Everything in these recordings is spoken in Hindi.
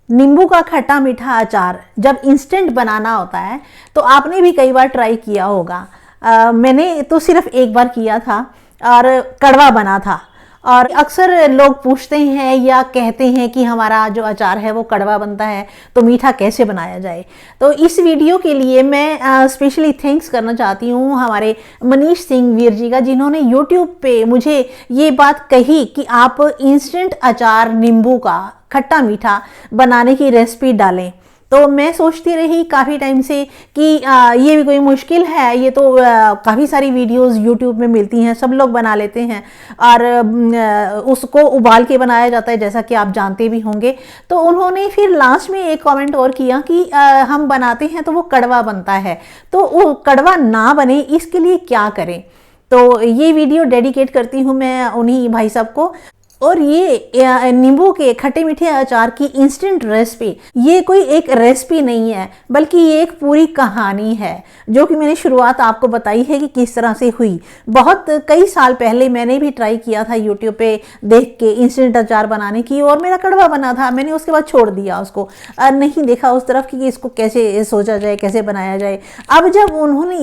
नींबू का खट्टा मीठा अचार जब इंस्टेंट बनाना होता है तो आपने भी कई बार ट्राई किया होगा। मैंने तो सिर्फ एक बार किया था और कड़वा बना था। और अक्सर लोग पूछते हैं या कहते हैं कि हमारा जो अचार है वो कड़वा बनता है, तो मीठा कैसे बनाया जाए। तो इस वीडियो के लिए मैं स्पेशली थैंक्स करना चाहती हूँ हमारे मनीष सिंह वीर जी का, जिन्होंने यूट्यूब पे मुझे ये बात कही कि आप इंस्टेंट अचार नींबू का खट्टा मीठा बनाने की रेसिपी डालें। तो मैं सोचती रही काफ़ी टाइम से कि ये भी कोई मुश्किल है, ये तो काफ़ी सारी वीडियोस यूट्यूब में मिलती हैं, सब लोग बना लेते हैं और उसको उबाल के बनाया जाता है जैसा कि आप जानते भी होंगे। तो उन्होंने फिर लास्ट में एक कमेंट और किया कि हम बनाते हैं तो वो कड़वा बनता है, तो वो कड़वा ना बने इसके लिए क्या करें। तो ये वीडियो डेडिकेट करती हूँ मैं उन्हीं भाई साहब को। और ये नींबू के खट्टे मीठे अचार की इंस्टेंट रेसिपी, ये कोई एक रेसिपी नहीं है बल्कि ये एक पूरी कहानी है, जो कि मैंने शुरुआत आपको बताई है कि किस तरह से हुई। बहुत कई साल पहले मैंने भी ट्राई किया था यूट्यूब पे देख के इंस्टेंट अचार बनाने की, और मेरा कड़वा बना था। मैंने उसके बाद छोड़ दिया उसको, नहीं देखा उस तरफ कि इसको कैसे सोचा जाए, कैसे बनाया जाए। अब जब उन्होंने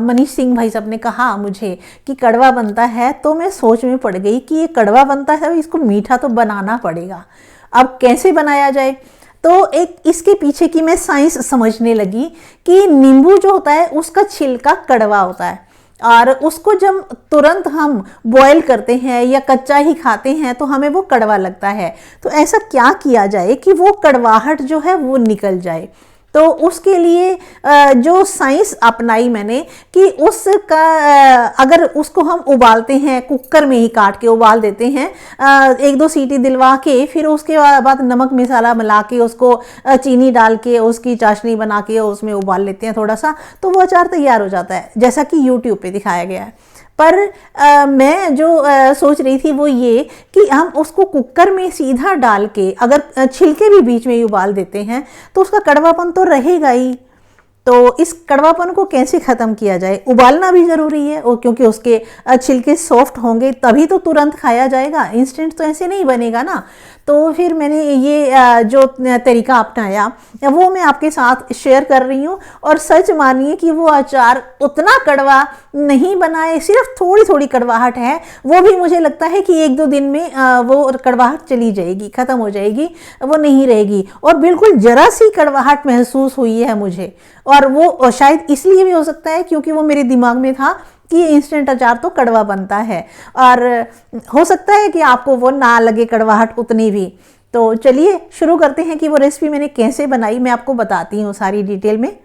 मनीष सिंह भाई साहब ने कहा मुझे कि कड़वा बनता है, तो मैं सोच में पड़ गई कि ये कड़वा बनता है, इसको मीठा तो बनाना पड़ेगा। अब कैसे बनाया जाए, तो एक इसके पीछे की मैं साइंस समझने लगी कि नींबू जो होता है उसका छिलका कड़वा होता है, और उसको जब तुरंत हम बॉयल करते हैं या कच्चा ही खाते हैं तो हमें वो कड़वा लगता है। तो ऐसा क्या किया जाए कि वो कड़वाहट जो है वो निकल जाए। तो उसके लिए जो साइंस अपनाई मैंने कि उसका अगर उसको हम उबालते हैं, कुकर में ही काट के उबाल देते हैं, एक दो सीटी दिलवा के, फिर उसके बाद नमक मसाला मिला के उसको चीनी डाल के उसकी चाशनी बना के उसमें उबाल लेते हैं थोड़ा सा, तो वो अचार तैयार हो जाता है जैसा कि यूट्यूब पे दिखाया गया है। पर मैं जो सोच रही थी वो ये कि हम उसको कुकर में सीधा डाल के अगर छिलके भी बीच में ही उबाल देते हैं तो उसका कड़वापन तो रहेगा ही। तो इस कड़वापन को कैसे ख़त्म किया जाए, उबालना भी ज़रूरी है, और क्योंकि उसके छिलके सॉफ्ट होंगे तभी तो तुरंत खाया जाएगा, इंस्टेंट तो ऐसे नहीं बनेगा ना। तो फिर मैंने ये जो तरीका अपनाया वो मैं आपके साथ शेयर कर रही हूँ। और सच मानिए कि वो अचार उतना कड़वा नहीं बनाए, सिर्फ थोड़ी थोड़ी कड़वाहट है, वो भी मुझे लगता है कि एक दो दिन में वो कड़वाहट चली जाएगी, ख़त्म हो जाएगी, वो नहीं रहेगी। और बिल्कुल ज़रा सी कड़वाहट महसूस हुई है मुझे, और वो शायद इसलिए भी हो सकता है क्योंकि वो मेरे दिमाग में था कि ये इंस्टेंट अचार तो कड़वा बनता है, और हो सकता है कि आपको वो ना लगे कड़वाहट उतनी भी। तो चलिए शुरू करते हैं कि वो रेसिपी मैंने कैसे बनाई, मैं आपको बताती हूँ सारी डिटेल में।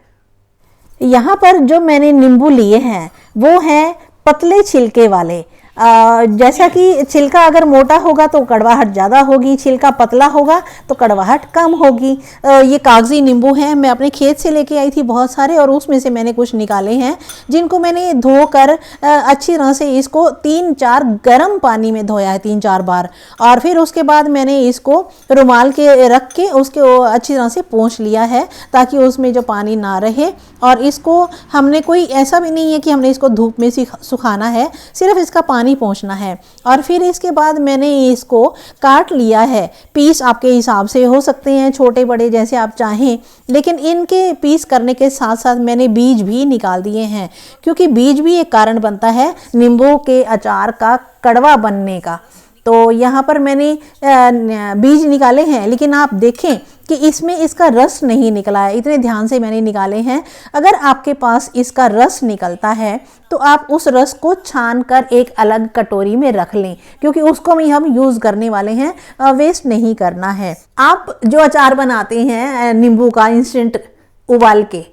यहाँ पर जो मैंने नींबू लिए हैं वो हैं पतले छिलके वाले। जैसा कि छिलका अगर मोटा होगा तो कड़वाहट ज़्यादा होगी, छिलका पतला होगा तो कड़वाहट कम होगी। ये कागजी नींबू हैं, मैं अपने खेत से लेके आई थी बहुत सारे, और उसमें से मैंने कुछ निकाले हैं जिनको मैंने धोकर अच्छी तरह से इसको 3-4 गर्म पानी में धोया है 3-4 बार, और फिर उसके बाद मैंने इसको रुमाल के रख के उसके अच्छी तरह से पोंछ लिया है ताकि उसमें जो पानी ना रहे। और इसको हमने कोई ऐसा भी नहीं है कि हमने इसको धूप में सुखाना है, सिर्फ इसका पानी पहुंचना है। और फिर इसके बाद मैंने इसको काट लिया है, पीस आपके हिसाब से हो सकते हैं, छोटे बड़े जैसे आप चाहें, लेकिन इनके पीस करने के साथ साथ मैंने बीज भी निकाल दिए हैं, क्योंकि बीज भी एक कारण बनता है नींबू के अचार का कड़वा बनने का। तो यहाँ पर मैंने बीज निकाले हैं, लेकिन आप देखें कि इसमें इसका रस नहीं निकला है, इतने ध्यान से मैंने निकाले हैं। अगर आपके पास इसका रस निकलता है तो आप उस रस को छान कर एक अलग कटोरी में रख लें, क्योंकि उसको भी हम यूज़ करने वाले हैं, वेस्ट नहीं करना है। आप जो अचार बनाते हैं नींबू का इंस्टेंट उबाल के,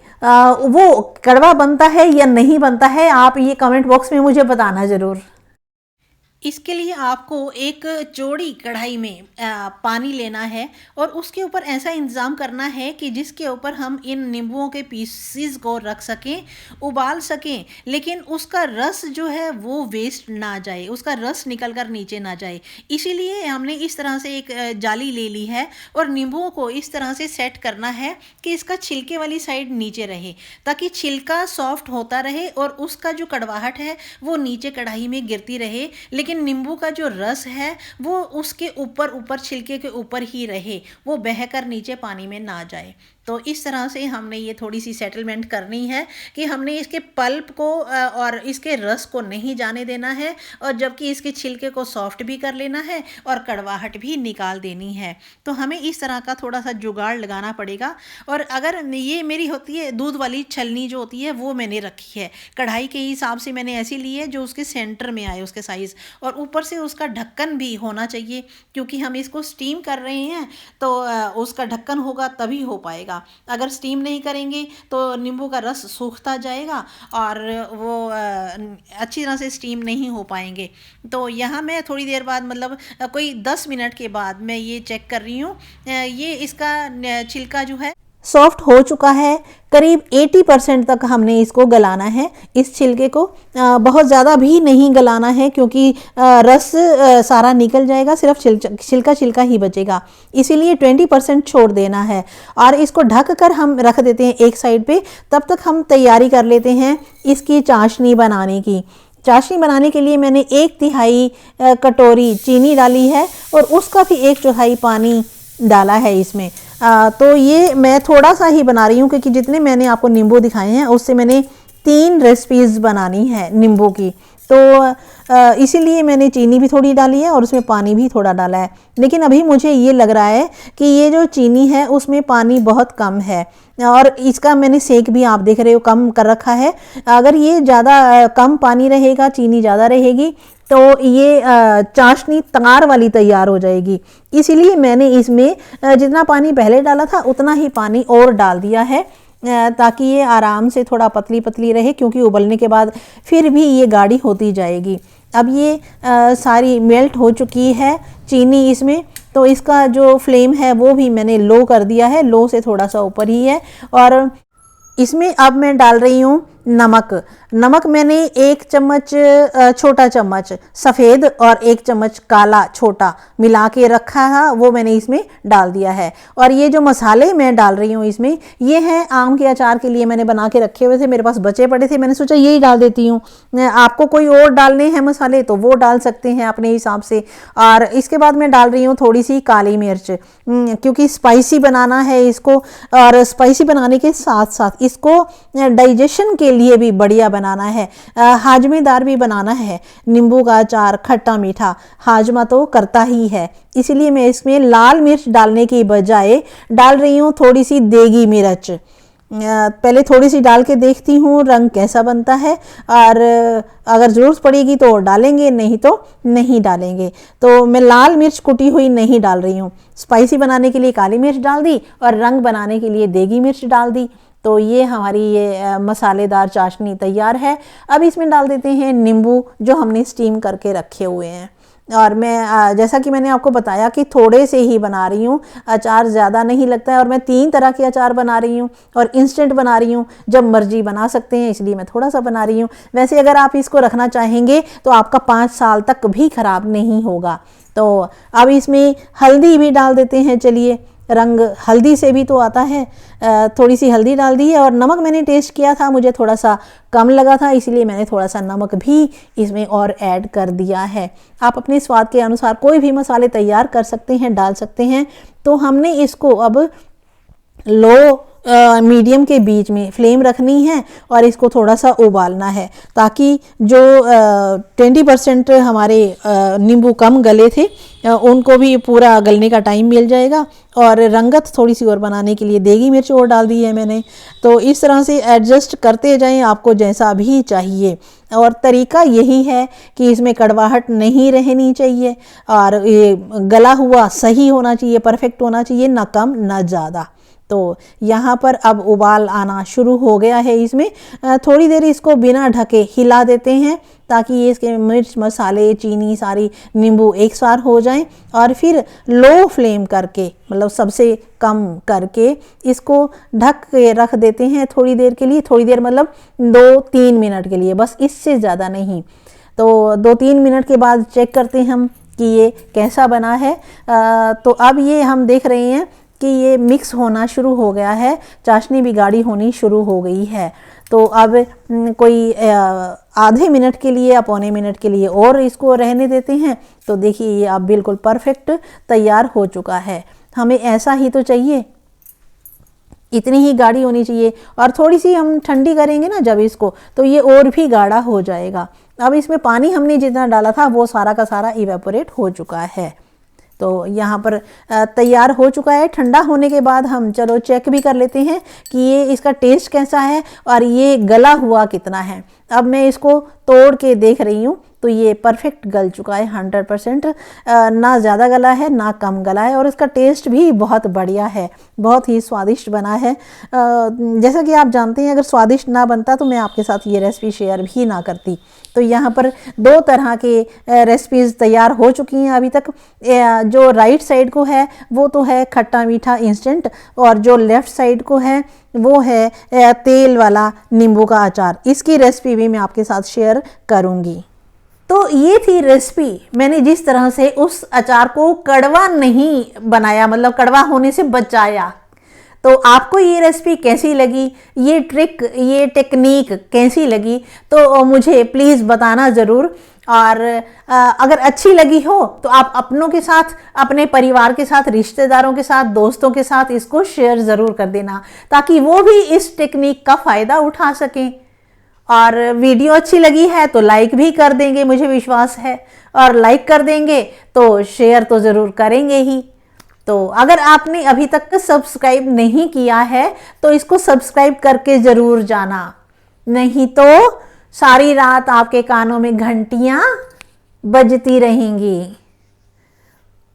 वो कड़वा बनता है या नहीं बनता है, आप ये कमेंट बॉक्स में मुझे बताना ज़रूर। इसके लिए आपको एक चौड़ी कढ़ाई में पानी लेना है और उसके ऊपर ऐसा इंतज़ाम करना है कि जिसके ऊपर हम इन नींबुओं के पीसीज को रख सकें, उबाल सकें, लेकिन उसका रस जो है वो वेस्ट ना जाए, उसका रस निकल कर नीचे ना जाए। इसीलिए हमने इस तरह से एक जाली ले ली है और नींबुओं को इस तरह से सेट करना है कि इसका छिलके वाली साइड नीचे रहे, ताकि छिलका सॉफ्ट होता रहे और उसका जो कड़वाहट है वो नीचे कढ़ाई में गिरती रहे, लेकिन लेकिन नींबू का जो रस है वो उसके ऊपर ऊपर छिलके के ऊपर ही रहे, वो बहकर नीचे पानी में ना जाए। तो इस तरह से हमने ये थोड़ी सी सेटलमेंट करनी है कि हमने इसके पल्प को और इसके रस को नहीं जाने देना है, और जबकि इसके छिलके को सॉफ्ट भी कर लेना है और कड़वाहट भी निकाल देनी है। तो हमें इस तरह का थोड़ा सा जुगाड़ लगाना पड़ेगा। और अगर ये मेरी होती है दूध वाली छलनी जो होती है वो मैंने रखी है, कढ़ाई के हिसाब से मैंने ऐसी ली है जो उसके सेंटर में आए उसके साइज़, और ऊपर से उसका ढक्कन भी होना चाहिए, क्योंकि हम इसको स्टीम कर रहे हैं तो उसका ढक्कन होगा तभी हो पाएगा। अगर स्टीम नहीं करेंगे तो नींबू का रस सूखता जाएगा और वो अच्छी तरह से स्टीम नहीं हो पाएंगे। तो यहाँ मैं थोड़ी देर बाद, मतलब कोई 10 मिनट के बाद मैं ये चेक कर रही हूँ, ये इसका छिलका जो है सॉफ्ट हो चुका है। करीब 80% तक हमने इसको गलाना है, इस छिलके को बहुत ज़्यादा भी नहीं गलाना है, क्योंकि रस सारा निकल जाएगा, सिर्फ छिलका छिलका ही बचेगा, इसीलिए 20% छोड़ देना है। और इसको ढक कर हम रख देते हैं एक साइड पे। तब तक हम तैयारी कर लेते हैं इसकी चाशनी बनाने की। चाशनी बनाने के लिए मैंने 1/3 कटोरी चीनी डाली है और उसका भी 1/4 पानी डाला है इसमें। तो ये मैं थोड़ा सा ही बना रही हूँ, क्योंकि जितने मैंने आपको नींबू दिखाए हैं उससे मैंने 3 रेसिपीज़ बनानी है नींबू की, तो इसीलिए मैंने चीनी भी थोड़ी डाली है और उसमें पानी भी थोड़ा डाला है। लेकिन अभी मुझे ये लग रहा है कि ये जो चीनी है उसमें पानी बहुत कम है, और इसका मैंने सेक भी आप देख रहे हो कम कर रखा है। अगर ये ज़्यादा कम पानी रहेगा, चीनी ज़्यादा रहेगी, तो ये चाशनी तार वाली तैयार हो जाएगी। इसीलिए मैंने इसमें जितना पानी पहले डाला था उतना ही पानी और डाल दिया है, ताकि ये आराम से थोड़ा पतली पतली रहे, क्योंकि उबलने के बाद फिर भी ये गाढ़ी होती जाएगी। अब ये सारी मेल्ट हो चुकी है चीनी इसमें, तो इसका जो फ्लेम है वो भी मैंने लो कर दिया है, लो से थोड़ा सा ऊपर ही है। और इसमें अब मैं डाल रही हूँ नमक मैंने 1 चम्मच छोटा चम्मच सफ़ेद और 1 चम्मच काला छोटा मिला के रखा है, वो मैंने इसमें डाल दिया है। और ये जो मसाले मैं डाल रही हूँ इसमें, ये हैं आम के अचार के लिए मैंने बना के रखे हुए थे, मेरे पास बचे पड़े थे, मैंने सोचा यही डाल देती हूँ। आपको कोई और डालने हैं मसाले तो वो डाल सकते हैं अपने हिसाब से। और इसके बाद मैं डाल रही हूँ थोड़ी सी काली मिर्च, क्योंकि स्पाइसी बनाना है इसको, और स्पाइसी बनाने के साथ साथ इसको डाइजेशन के लिए भी बढ़िया बनाना है, हाजमेदार भी बनाना है। नींबू का अचार खट्टा मीठा हाजमा तो करता ही है, इसलिए मैं इसमें लाल मिर्च डालने की बजाय डाल रही हूँ थोड़ी सी देगी मिर्च। पहले थोड़ी सी डाल के देखती हूँ रंग कैसा बनता है, और अगर ज़रूरत पड़ेगी तो डालेंगे, नहीं तो नहीं डालेंगे। तो मैं लाल मिर्च कुटी हुई नहीं डाल रही हूँ, स्पाइसी बनाने के लिए काली मिर्च डाल दी और रंग बनाने के लिए देगी मिर्च डाल दी। तो ये हमारी ये मसालेदार चाशनी तैयार है। अब इसमें डाल देते हैं नींबू जो हमने स्टीम करके रखे हुए हैं। और मैं जैसा कि मैंने आपको बताया कि थोड़े से ही बना रही हूँ, अचार ज़्यादा नहीं लगता है, और मैं 3 तरह के अचार बना रही हूँ और इंस्टेंट बना रही हूँ, जब मर्जी बना सकते हैं, इसलिए मैं थोड़ा सा बना रही हूँ। वैसे अगर आप इसको रखना चाहेंगे तो आपका 5 साल तक भी ख़राब नहीं होगा। तो अब इसमें हल्दी भी डाल देते हैं, चलिए, रंग हल्दी से भी तो आता है। थोड़ी सी हल्दी डाल दी है, और नमक मैंने टेस्ट किया था, मुझे थोड़ा सा कम लगा था, इसलिए मैंने थोड़ा सा नमक भी इसमें और ऐड कर दिया है। आप अपने स्वाद के अनुसार कोई भी मसाले तैयार कर सकते हैं, डाल सकते हैं। तो हमने इसको अब लो मीडियम के बीच में फ्लेम रखनी है और इसको थोड़ा सा उबालना है, ताकि जो 20% हमारे नींबू कम गले थे उनको भी पूरा गलने का टाइम मिल जाएगा। और रंगत थोड़ी सी और बनाने के लिए देगी मिर्च और डाल दी है मैंने। तो इस तरह से एडजस्ट करते जाएं आपको जैसा भी चाहिए। और तरीका यही है कि इसमें कड़वाहट नहीं रहनी चाहिए, और ये गला हुआ सही होना चाहिए, परफेक्ट होना चाहिए, ना कम ना ज़्यादा। तो यहाँ पर अब उबाल आना शुरू हो गया है। इसमें थोड़ी देर इसको बिना ढके हिला देते हैं, ताकि ये इसके मिर्च मसाले चीनी सारी नींबू एक सार हो जाएं। और फिर लो फ्लेम करके, मतलब सबसे कम करके, इसको ढक के रख देते हैं थोड़ी देर के लिए। थोड़ी देर मतलब 2-3 मिनट के लिए, बस इससे ज़्यादा नहीं। तो 2-3 मिनट के बाद चेक करते हैं हम कि ये कैसा बना है। तो अब ये हम देख रहे हैं कि ये मिक्स होना शुरू हो गया है, चाशनी भी गाढ़ी होनी शुरू हो गई है। तो अब कोई आधे मिनट के लिए या पौने मिनट के लिए और इसको रहने देते हैं। तो देखिए ये अब बिल्कुल परफेक्ट तैयार हो चुका है। हमें ऐसा ही तो चाहिए, इतनी ही गाढ़ी होनी चाहिए। और थोड़ी सी हम ठंडी करेंगे ना जब इसको, तो ये और भी गाढ़ा हो जाएगा। अब इसमें पानी हमने जितना डाला था वो सारा का सारा इवेपोरेट हो चुका है। तो यहाँ पर तैयार हो चुका है। ठंडा होने के बाद हम चलो चेक भी कर लेते हैं कि ये इसका टेस्ट कैसा है और ये गला हुआ कितना है। अब मैं इसको तोड़ के देख रही हूँ, तो ये परफेक्ट गल चुका है 100%। ना ज़्यादा गला है ना कम गला है, और इसका टेस्ट भी बहुत बढ़िया है, बहुत ही स्वादिष्ट बना है। जैसा कि आप जानते हैं, अगर स्वादिष्ट ना बनता तो मैं आपके साथ ये रेसिपी शेयर भी ना करती। तो यहाँ पर 2 तरह के रेसिपीज़ तैयार हो चुकी हैं अभी तक। जो राइट साइड को है वो तो है खट्टा मीठा इंस्टेंट, और जो लेफ़्ट साइड को है वो है तेल वाला नींबू का अचार। इसकी रेसिपी भी मैं आपके साथ शेयर करूँगी। तो ये थी रेसिपी। मैंने जिस तरह से उस अचार को कड़वा नहीं बनाया, मतलब कड़वा होने से बचाया। तो आपको ये रेसिपी कैसी लगी, ये ट्रिक, ये टेक्निक कैसी लगी, तो मुझे प्लीज़ बताना ज़रूर। और अगर अच्छी लगी हो तो आप अपनों के साथ, अपने परिवार के साथ, रिश्तेदारों के साथ, दोस्तों के साथ इसको शेयर ज़रूर कर देना, ताकि वो भी इस टेक्निक का फ़ायदा उठा सकें। और वीडियो अच्छी लगी है तो लाइक भी कर देंगे, मुझे विश्वास है, और लाइक कर देंगे तो शेयर तो ज़रूर करेंगे ही। तो अगर आपने अभी तक सब्सक्राइब नहीं किया है तो इसको सब्सक्राइब करके ज़रूर जाना, नहीं तो सारी रात आपके कानों में घंटियां बजती रहेंगी।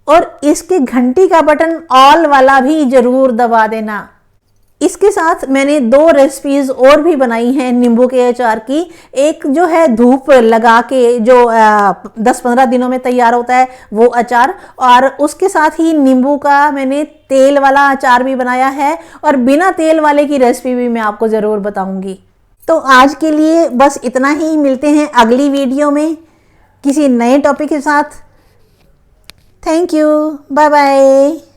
और इसके घंटी का बटन ऑल वाला भी ज़रूर दबा देना। इसके साथ मैंने 2 रेसिपीज़ और भी बनाई हैं नींबू के अचार की। एक जो है धूप लगा के जो 10-15 दिनों में तैयार होता है वो अचार, और उसके साथ ही नींबू का मैंने तेल वाला अचार भी बनाया है, और बिना तेल वाले की रेसिपी भी मैं आपको ज़रूर बताऊंगी। तो आज के लिए बस इतना ही। मिलते हैं अगली वीडियो में किसी नए टॉपिक के साथ। Thank you, bye bye.